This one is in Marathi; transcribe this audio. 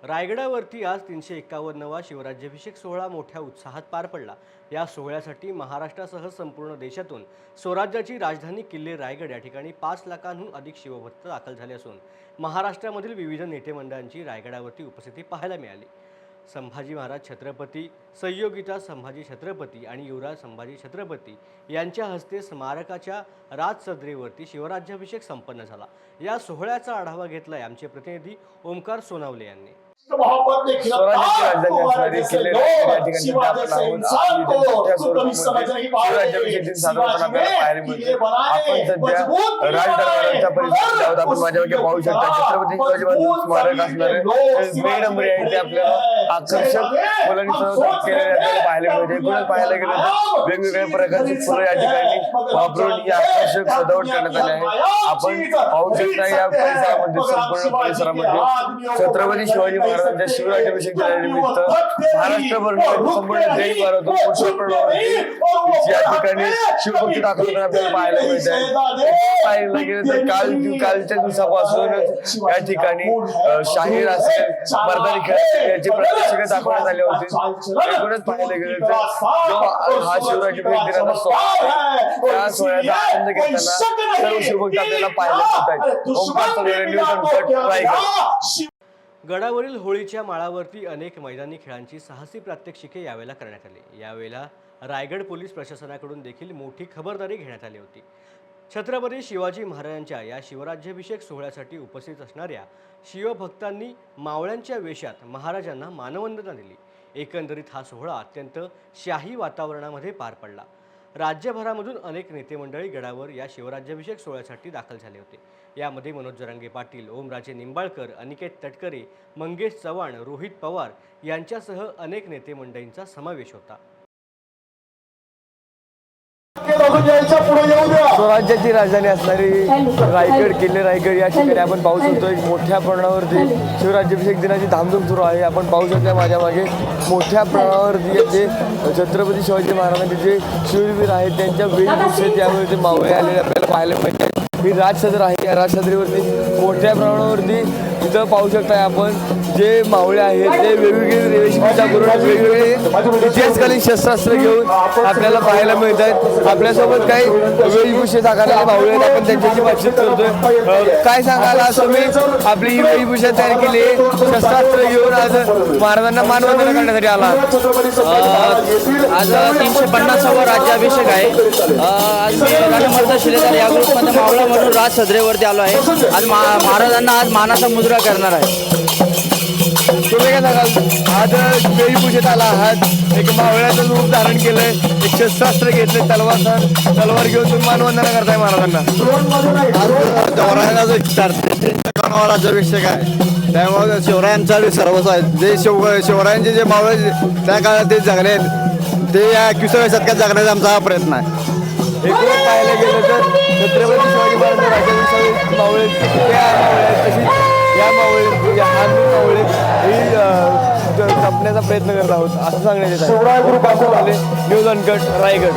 रायगडावरती आज 351वा शिवराज्याभिषेक सोहळा मोठ्या उत्साहात पार पडला। या सोहळ्यासाठी महाराष्ट्रासह संपूर्ण देशातून स्वराज्याची राजधानी किल्ले रायगड या ठिकाणी 5 लाखांहून अधिक शिवभक्त दाखल झाले असून महाराष्ट्रामधील विविध नेते मंडळांची रायगडावरती उपस्थिती पाहायला मिळाली। संभाजी महाराज छत्रपती, संयोगिता संभाजी छत्रपती आणि युवराज संभाजी छत्रपती यांच्या हस्ते स्मारकाच्या राजसदरेवरती शिवराज्याभिषेक संपन्न झाला। या सोहळ्याचा आढावा घेतलाय आमचे प्रतिनिधी ओमकार सोनावले यांनी। स्वराज्याची राजधानी असणारी किल्ले रायगड या ठिकाणी आपण आहोत। आज शिवराज्याभिषेक दिन साजरा होताना आपल्याला पाहायला मिळते। आपण सध्या राजदरबाराच्या परिसरात आहोत। आपण माझ्यामागे पाहू शकता छत्रपती शिवाजी महाराज स्मारक असणारे मेन नंबर आहे ते आपल्याला आकर्षक फुलांनी सजवण्यात केलेले आपल्याला पाहायला मिळते। एकूणच पाहायला गेलं तर वेगवेगळ्या प्रकारची फुलं या ठिकाणी वापरून ही आकर्षक सजावट करण्यात आली आहे। आपण पाहू शकता या परिसरामध्ये संपूर्ण परिसरामध्ये छत्रपती शिवाजी महाराजांच्या शिवराज्याभिषेक दिनानिमित्त महाराष्ट्रभर संपूर्ण देशभरातून मोठ्या प्रमाणात या ठिकाणी शिवभक्ती दाखल होताना आपल्याला पाहायला मिळत आहे। पाहायला गेलं तर कालच्या दिवसापासूनच या ठिकाणी शाहीर असेल, मर्दानी खेळ याची प्रदर्शने दाखवण्यात आली होती। एकूणच पाहायला गेलं तर हा शिवराज्याभिषेक दिनाचा सोहळा त्या सोहळ्याचा आनंद घेताना सर्व शिवभक्त आपल्याला पाहायला मिळत आहेत। Omkar Sonawale, news uncut, Raigad. गडावरील होळीच्या माळावरती अनेक मैदानी खेळांची साहसी प्रात्यक्षिके यावेळेला करण्यात आली। यावेळेला रायगड पोलीस प्रशासनाकडून देखील मोठी खबरदारी घेण्यात आली होती। छत्रपती शिवाजी महाराजांच्या या शिवराज्याभिषेक सोहळ्यासाठी उपस्थित असणाऱ्या शिवभक्तांनी मावळ्यांच्या वेशात महाराजांना मानवंदना दिली। एकंदरीत हा सोहळा अत्यंत शाही वातावरणामध्ये पार पडला। राज्यभरामधून अनेक नेते मंडळी गडावर या शिवराज्याभिषेक सोहळ्यासाठी दाखल झाले होते। यामध्ये मनोज जरांगे पाटील, ओमराजे निंबाळकर, अनिकेत तटकरे, मंगेश चव्हाण, रोहित पवार यांच्यासह अनेक नेते मंडळींचा समावेश होता। स्वराज्याची राजधानी असणारी रायगड किल्ले रायगड या ठिकाणी आपण पाहू शकतो एक मोठ्या प्रमाणावरती शिवराज्याभिषेक दिनाची धामधूम सुरू आहे। आपण पाहू शकता माझ्या मागे मोठ्या प्रमाणावरती जे छत्रपती शिवाजी महाराजांचे जे शूरवीर आहेत त्यांच्या वेशभूषेत यावेळी ते मावळे आलेले आपल्याला पाहायला मिळते। ही राजसदर आहे, या राजसदरीवरती मोठ्या प्रमाणावरती इथं पाहू शकता आपण जे मावळे आहेत ते वेगवेगळे वेशभूषा करून वेगवेगळे इतिहासकालीन शस्त्रास्त्र घेऊन आपल्याला पाहायला मिळत आहेत। आपल्यासोबत काही वेशभूषे साकारलेले मावळे आहेत, आपण त्यांच्याशी बातचीत करतोय। काय सांगाल, आज तुम्ही आपली ही वेशभूषा तयार केली, शस्त्रास्त्र घेऊन आज महाराजांना मानवंदना करण्यासाठी आला? आज 350वा राज्याभिषेक आहे। आज मी शिलेदार या ग्रुपमध्ये मावळा म्हणून राज सदरेवरती आलो आहे। आज महाराजांना आज मानाचा मुजरा करणार आहे। तुम्ही काय सांगाल, आज वेशभूषेत आला आहात, एक मावळ्याचं रूप धारण केलंय, एक शस्त्रास्त्र घेतले, तलवार घेऊन तुम्ही मानवंदना करताय महाराजांना? राज्याभिषेक आहे त्यामुळे शिवरायांचा सर्वच आहे। जे शिवरायांचे जे मावळे त्या काळात ते जगले आहेत ते या 21व्या शतकात जगण्याचा आमचा हा प्रयत्न आहे। एकूण पाहायला गेलं तर छत्रपती शिवाजी महाराज राज्याभिषेक मावळे तशीच या मावळे मावळे ही जपण्याचा प्रयत्न करत आहोत असं सांगण्यात येत आहे। News uncut, Raigad.